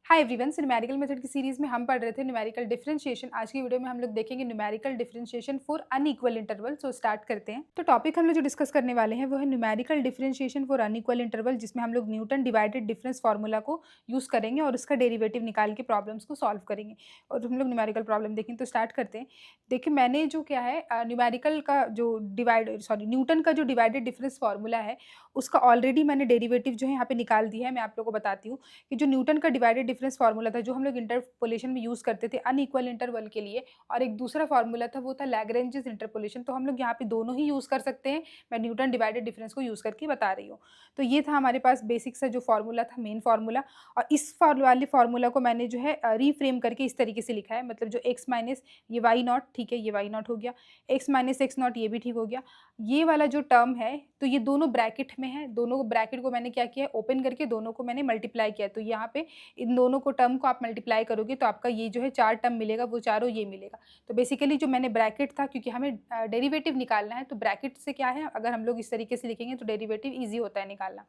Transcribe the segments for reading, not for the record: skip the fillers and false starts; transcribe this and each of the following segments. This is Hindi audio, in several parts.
हाय एवरीवन, न्यूमेरिकल मेथड की सीरीज में हम पढ़ रहे थे न्यूमेरिकल डिफरेंशिएशन। आज की वीडियो में हम लोग देखेंगे numerical differentiation for unequal interval. So start करते हैं। तो टॉपिक हम लोग जो डिस्कस करने वाले हैं वो है numerical differentiation for unequal interval, जिसमें हम लोग न्यूटन डिवाइडेड डिफरेंस फार्मूला को यूज करेंगे और उसका डेरिवेटिव निकाल के प्रॉब्लम्स को सॉल्व करेंगे और हम लोग न्यूमेरिकल प्रॉब्लम देखेंगे। तो स्टार्ट करते हैं। देखिए, मैंने जो क्या है न्यूमेरिकल का जो न्यूटन का जो डिवाइडेड डिफरेंस फार्मूला है उसका ऑलरेडी मैंने डेरिवेटिव जो है यहाँ पे निकाल दिया है। मैं आप लोगों को बताती हूँ कि जो न्यूटन का डिवाइडेड डिफरेंस फार्मूला था, जो हम लोग इंटरपोलेशन में यूज़ करते थे अनइक्वल इंटरवल के लिए, और एक दूसरा फार्मूला था वो था लैग्रेंजेस इंटरपोलेशन। तो हम लोग यहाँ पे दोनों ही यूज़ कर सकते हैं। मैं न्यूटन डिवाइडेड डिफरेंस को यूज़ करके बता रही हूँ। तो ये था हमारे पास बेसिक सा जो फार्मूला था, मेन फार्मूला। और इस वाले फार्मूला को मैंने जो है रीफ्रेम करके इस तरीके से लिखा है, मतलब जो एक्स माइनस ये वाई नॉट, ठीक है, ये वाई नॉट हो गया, एक्स माइनस एक्स नॉट ये भी ठीक हो गया। ये वाला जो टर्म है तो ये दोनों ब्रैकेट में है, दोनों ब्रैकेट को मैंने क्या किया, ओपन करके दोनों को मैंने मल्टीप्लाई किया। तो यहाँ पे इन दोनों को टर्म को आप मल्टीप्लाई करोगे तो आपका ये जो है 4 टर्म मिलेगा, वो चारों ये मिलेगा। तो बेसिकली जो मैंने ब्रैकेट था, क्योंकि हमें डेरिवेटिव निकालना है, तो ब्रैकेट से क्या है, अगर हम लोग इस तरीके से लिखेंगे तो डेरिवेटिव ईजी होता है निकालना।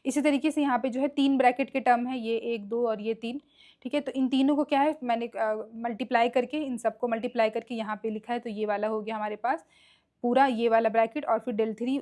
इसी तरीके से यहाँ पे जो है 3 ब्रैकेट के टर्म है, ये 1 2 और ये 3, ठीक है। तो इन तीनों को क्या है, मैंने मल्टीप्लाई करके, इन सबको मल्टीप्लाई करके यहाँ पे लिखा है। तो ये वाला हो गया हमारे पास पूरा ये वाला ब्रैकेट, और फिर डेल 3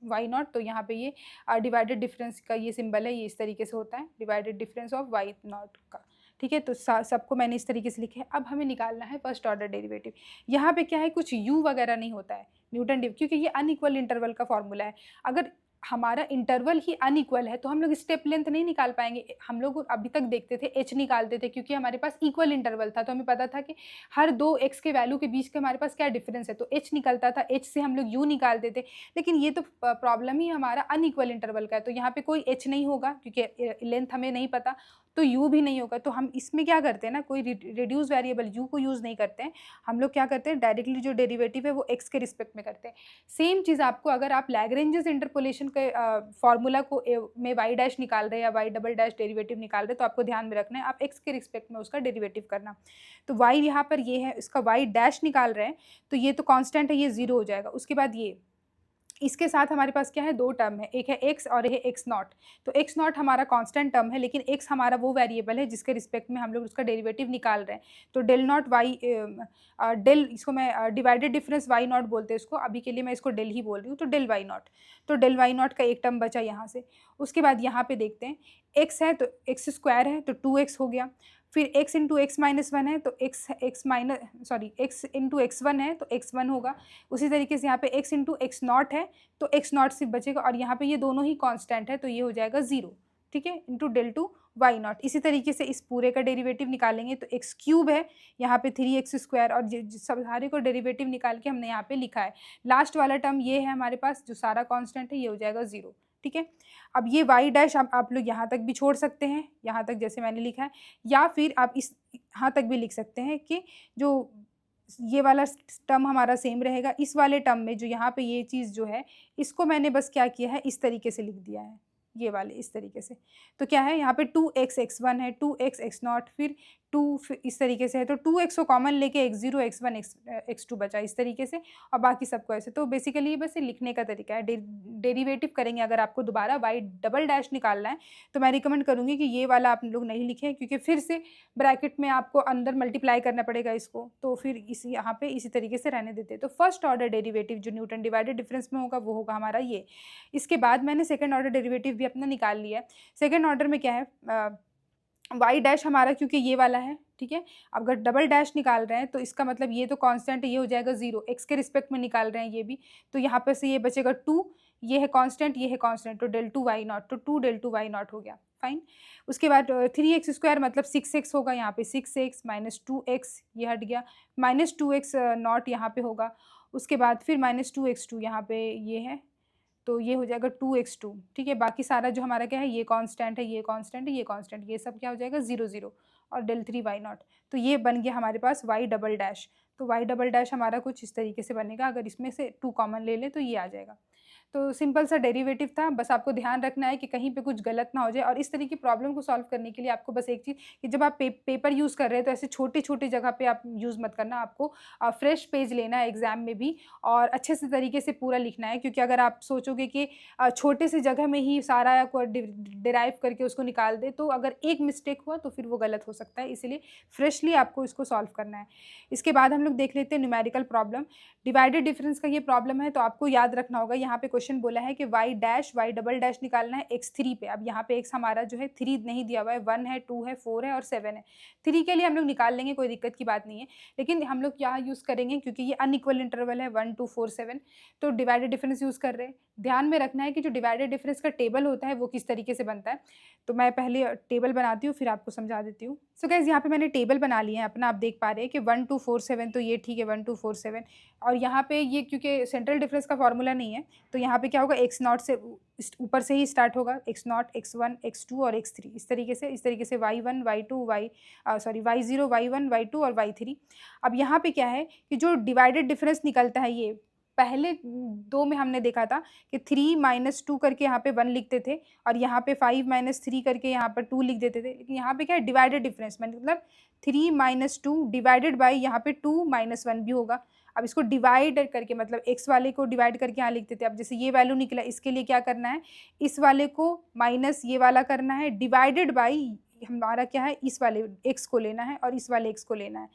वाई नॉट। तो यहाँ पे ये डिवाइडेड डिफरेंस का ये सिंबल है, ये इस तरीके से होता है, divided difference of y naught का, ठीक है। तो सबको मैंने इस तरीके से लिखे हैं। अब हमें निकालना है फर्स्ट ऑर्डर डेरिवेटिव। यहाँ पे क्या है, कुछ यू वगैरह नहीं होता है न्यूटन डिव, क्योंकि ये अनइक्वल इंटरवल का फॉर्मूला है। अगर हमारा इंटरवल ही अनइक्वल है तो हम लोग स्टेप लेंथ नहीं निकाल पाएंगे। हम लोग अभी तक देखते थे एच निकालते थे, क्योंकि हमारे पास इक्वल इंटरवल था, तो हमें पता था कि हर दो एक्स के वैल्यू के बीच के हमारे पास क्या डिफरेंस है, तो एच निकलता था, एच से हम लोग यू निकालते थे। लेकिन ये तो प्रॉब्लम ही हमारा अनइक्वल इंटरवल का है, तो यहाँ पे कोई एच नहीं होगा क्योंकि लेंथ हमें नहीं पता, तो यू भी नहीं होगा। तो हम इसमें क्या करते हैं ना, कोई रिड्यूस वेरिएबल यू को यूज़ नहीं करते हैं। हम लोग क्या करते हैं, डायरेक्टली जो डेरिवेटिव है वो एक्स के रिस्पेक्ट में करते हैं। सेम चीज़ आपको, अगर आप लैग्रेंजेस इंटरपोलेशन के फॉर्मूला को में वाई डैश निकाल रहे हैं या वाई डबल डैश डेरिवेटिव निकाल रहे हैं, तो आपको ध्यान में रखना है आप एक्स के रिस्पेक्ट में उसका डेरिवेटिव करना। तो वाई यहाँ पर ये है, इसका वाई डैश निकाल रहे हैं, तो ये तो कांस्टेंट है, ये 0 हो जाएगा। उसके बाद ये इसके साथ हमारे पास क्या है, 2 टर्म है, एक है एक्स और एक है एक्स नॉट। तो एक्स नॉट हमारा कांस्टेंट टर्म है, लेकिन एक्स हमारा वो वेरिएबल है जिसके रिस्पेक्ट में हम लोग उसका डेरिवेटिव निकाल रहे हैं। तो डेल नॉट वाई, डेल, इसको मैं डिवाइडेड डिफरेंस वाई नॉट बोलते हैं इसको, अभी के लिए मैं इसको डेल ही बोल रही हूँ। तो डेल वाई नॉट, तो डेल वाई नॉट का एक टर्म बचा यहाँ से। उसके बाद यहाँ पे देखते हैं, एक्स है तो एक्स स्क्वायर है तो 2x हो गया। फिर x into x minus one है तो एक्स इंटू एक्स वन है तो x1 होगा। उसी तरीके से यहाँ पे x इंटू एक्स नॉट है तो एक्स नॉट सिर्फ बचेगा, और यहाँ पे ये दोनों ही कांस्टेंट है तो ये हो जाएगा 0, ठीक है, into del two y naught. इसी तरीके से इस पूरे का डेरिवेटिव निकालेंगे तो एक्स क्यूब है, यहाँ पे 3x स्क्वायर, और सब सारे को डेरिवेटिव निकाल के हमने यहाँ पे लिखा है। लास्ट वाला टर्म ये है हमारे पास, जो सारा कांस्टेंट है, ये हो जाएगा 0, ठीक है। अब ये वाई डैश आप लोग यहाँ तक भी छोड़ सकते हैं, यहाँ तक जैसे मैंने लिखा है, या फिर आप इस यहाँ तक भी लिख सकते हैं कि जो ये वाला टर्म हमारा सेम रहेगा। इस वाले टर्म में जो यहाँ पे ये चीज़ जो है, इसको मैंने बस क्या किया है, इस तरीके से लिख दिया है, ये वाले इस तरीके से। तो क्या है, यहाँ पे 2x x1 है, 2x x नॉट, फिर 2 इस तरीके से है, तो 2x को कॉमन लेके x0 x1 x2 बचा इस तरीके से, और बाकी सबको ऐसे। तो बेसिकली ये बस ये लिखने का तरीका है। डेरिवेटिव करेंगे अगर आपको दोबारा वाई डबल डैश निकालना है, तो मैं रिकमेंड करूँगी कि ये वाला आप लोग नहीं लिखें, क्योंकि फिर से ब्रैकेट में आपको अंदर मल्टीप्लाई करना पड़ेगा इसको, तो फिर इसी यहाँ पे इसी तरीके से रहने देते हैं। तो फर्स्ट ऑर्डर डेरिवेटिव जो न्यूटन डिवाइडेड डिफरेंस में होगा वो होगा हमारा ये। इसके बाद मैंने सेकंड ऑर्डर डेरिवेटिव भी अपना निकाल लिया है। सेकंड ऑर्डर में क्या है, वाई डैश हमारा क्योंकि ये वाला है, ठीक है। अब अगर डबल डैश निकाल रहे हैं तो इसका मतलब ये तो कांस्टेंट है, ये हो जाएगा 0, एक्स के रिस्पेक्ट में निकाल रहे हैं ये भी, तो यहाँ पर से ये बचेगा 2, ये है कांस्टेंट, ये है कांस्टेंट, तो डेल टू वाई नॉट, तो 2 डेल टू वाई नॉट हो गया, फाइन। उसके बाद 3x स्क्वायर मतलब 6x होगा, यहाँ पे 6x माइनस 2x ये हट गया, माइनस 2x नॉट यहाँ पे होगा। उसके बाद फिर माइनस 2x2 यहाँ पे ये है, तो ये हो जाएगा 2x2, ठीक है। बाकी सारा जो हमारा क्या है, ये कांस्टेंट है, ये कांस्टेंट है, ये कांस्टेंट, ये सब क्या हो जाएगा 0 0, और डेल 3 वाई नॉट। तो ये बन गया हमारे पास वाई डबल डैश। तो वाई डबल डैश हमारा कुछ इस तरीके से बनेगा, अगर इसमें से 2 कॉमन ले लें तो ये आ जाएगा। तो सिंपल सा डेरिवेटिव था, बस आपको ध्यान रखना है कि कहीं पे कुछ गलत ना हो जाए। और इस तरह की प्रॉब्लम को सॉल्व करने के लिए आपको बस एक चीज़ कि जब आप पेपर यूज़ कर रहे हैं तो ऐसे छोटी-छोटी जगह पे आप यूज़ मत करना, आपको फ्रेश पेज लेना है एग्ज़ाम में भी और अच्छे से तरीके से पूरा लिखना है, क्योंकि अगर आप सोचोगे कि छोटे से जगह में ही सारा को डिराइव करके उसको निकाल दें, तो अगर एक मिस्टेक हुआ तो फिर वो गलत हो सकता है, इसीलिए फ्रेशली आपको इसको सॉल्व करना है। इसके बाद हम लोग देख लेते हैं न्यूमेरिकल प्रॉब्लम। डिवाइडेड डिफरेंस का ये प्रॉब्लम है, तो आपको याद रखना होगा, यहाँ पे क्वेश्चन बोला है कि y dash y double dash निकालना है x3 पे। अब यहाँ पे x हमारा जो है 3 नहीं दिया हुआ है, 1 है, 2 है, 4 है और 7 है। 3 के लिए हम लोग निकाल लेंगे, कोई दिक्कत की बात नहीं है, लेकिन हम लोग यहाँ यूज़ करेंगे क्योंकि ये अनइक्वल इंटरवल है 1 2 4 7, तो डिवाइडेड डिफरेंस यूज़ कर रहे हैं। ध्यान में रखना है कि जो डिवाइडेड डिफरेंस का टेबल होता है वो किस तरीके से बनता है, तो मैं पहले टेबल बनाती हूँ फिर आपको समझा देती हूँ। सो गाइस यहाँ पे मैंने टेबल बना लिया है अपना, आप देख पा रहे हैं कि 1 2 4 7, तो ये ठीक है 1 2 4 7। और यहाँ पे ये क्योंकि सेंट्रल डिफरेंस का फार्मूला नहीं है, तो यहाँ पे क्या होगा, एक्स नॉट से ऊपर से ही स्टार्ट होगा, x naught, x one, x two और एक्स थ्री, इस तरीके से y one, y two, y zero, y one, y two और वाई थ्री। अब यहाँ पे क्या है कि जो डिवाइडेड डिफरेंस निकलता है, ये पहले दो में हमने देखा था कि 3 - 2 करके यहाँ पे 1 लिखते थे और यहाँ पे 5 - 3 करके यहाँ पर 2 लिख देते थे, लेकिन यहाँ पे क्या है, डिवाइडेड डिफरेंस मतलब 3 - 2 डिवाइडेड बाई यहाँ पे 2 - 1 भी होगा। अब इसको डिवाइड करके मतलब x वाले को डिवाइड करके यहाँ लिखते थे। अब जैसे ये वैल्यू निकला, इसके लिए क्या करना है, इस वाले को माइनस ये वाला करना है, डिवाइडेड बाई हमारा क्या है, इस वाले x को लेना है और इस वाले x को लेना है।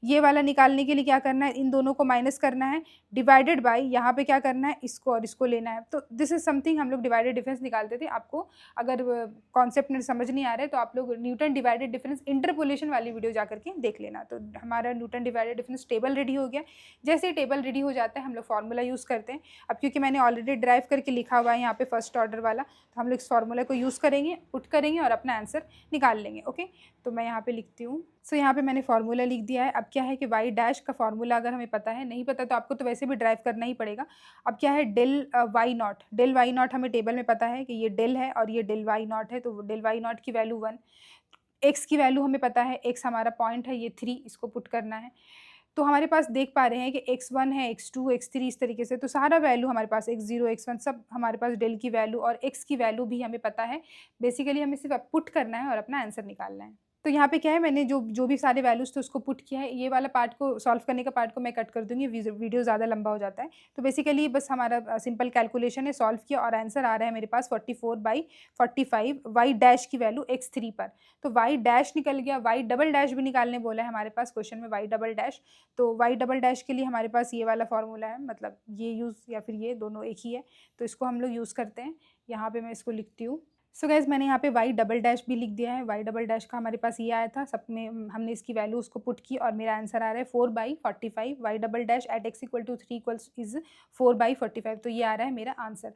ये वाला निकालने के लिए क्या करना है, इन दोनों को माइनस करना है, डिवाइडेड बाई यहाँ पे क्या करना है, इसको और इसको लेना है। तो दिस इज समथिंग हम लोग डिवाइडेड डिफरेंस निकालते थे। आपको अगर कॉन्सेप्ट में समझ नहीं आ रहा है तो आप लोग न्यूटन डिवाइडेड डिफरेंस इंटरपोलेशन वाली वीडियो जा करके देख लेना। तो हमारा Newton divided difference table ready हो गया। जैसे ही टेबल रेडी हो जाता है हम लोग फार्मूला यूज़ करते हैं। अब क्योंकि मैंने ऑलरेडी ड्राइव करके लिखा हुआ है यहाँ पे फर्स्ट ऑर्डर वाला, तो हम लोग इस फार्मूला को यूज़ करेंगे, पुट करेंगे और अपना आंसर निकाल लेंगे। ओके, तो मैं यहाँ पे लिखती हूँ। सो यहाँ पे मैंने फार्मूला लिख दिया है। अब क्या है कि वाई डैश का फार्मूला अगर हमें पता है, नहीं पता तो आपको तो वैसे भी ड्राइव करना ही पड़ेगा। अब क्या है, डेल वाई नॉट हमें टेबल में पता है कि ये डेल है और ये डेल वाई नॉट है, तो डेल वाई नॉट की वैल्यू 1, एक्स की वैल्यू हमें पता है, एक्स हमारा पॉइंट है, ये 3, इसको पुट करना है। तो हमारे पास देख पा रहे हैं कि x1 है, x2, x3 इस तरीके से, तो सारा वैल्यू हमारे पास x0 x1 सब हमारे पास डेल की वैल्यू और x की वैल्यू भी हमें पता है। बेसिकली हमें सिर्फ पुट करना है और अपना आंसर निकालना है। तो यहाँ पे क्या है, मैंने जो भी सारे वैल्यूज़ थे उसको पुट किया है। ये वाला पार्ट को सॉल्व करने का पार्ट को मैं कट कर दूँगी, वीडियो ज़्यादा लंबा हो जाता है। तो बेसिकली बस हमारा सिंपल कैलकुलेशन है, सॉल्व किया और आंसर आ रहा है मेरे पास 44/45 वाई डैश की वैल्यू x3 पर। तो वाई डैश निकल गया, वाई डबल डैश भी निकालने बोला है हमारे पास क्वेश्चन में, वाई डबल डैश। तो वाई डबल डैश के लिए हमारे पास ये वाला फार्मूला है, मतलब ये यूज़ या फिर ये दोनों एक ही है, तो इसको हम लोग यूज़ करते हैं। यहाँ पे मैं इसको लिखती हूँ। सो गाइज़ मैंने यहाँ पे वाई डबल डैश भी लिख दिया है। वाई डबल डैश का हमारे पास ये आया था, सब में हमने इसकी वैल्यू उसको पुट की और मेरा आंसर आ रहा है 4/45 y double dash at x = 3 is 4/45। तो ये आ रहा है मेरा आंसर।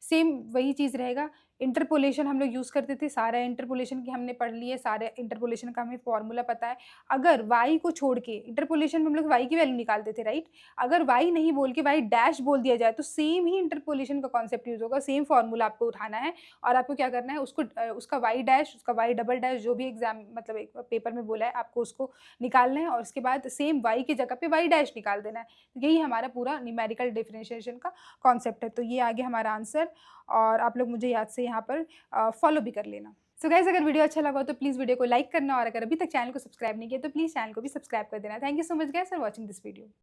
सेम वही चीज़ रहेगा। इंटरपोलेशन हम लोग यूज़ करते थे, सारा इंटरपोलेशन की हमने पढ़ लिए, सारे इंटरपोलेशन का हमें फॉर्मूला पता है। अगर y को छोड़ के इंटरपोलेशन में हम लोग y की वैल्यू निकालते थे, राइट। अगर y नहीं बोल के y डैश बोल दिया जाए तो सेम ही इंटरपोलेशन का कॉन्सेप्ट यूज़ होगा, सेम फॉर्मूला आपको उठाना है और आपको क्या करना है, उसको उसका वाई डैश, उसका वाई डबल डैश जो भी एग्जाम मतलब एक पेपर में बोला है आपको उसको निकालना है और उसके बाद सेम वाई की जगह पे वाई डैश निकाल देना है। यही हमारा पूरा न्यूमेरिकल डिफरेंशिएशन का कॉन्सेप्ट है। तो ये आगे हमारा आंसर, और आप लोग मुझे याद से यहाँ पर फॉलो भी कर लेना। सो गाइस अगर वीडियो अच्छा लगा तो प्लीज़ वीडियो को लाइक करना और अगर अभी तक चैनल को सब्सक्राइब नहीं किया तो प्लीज़ चैनल को भी सब्सक्राइब कर देना। Thank you so much guys for watching this video.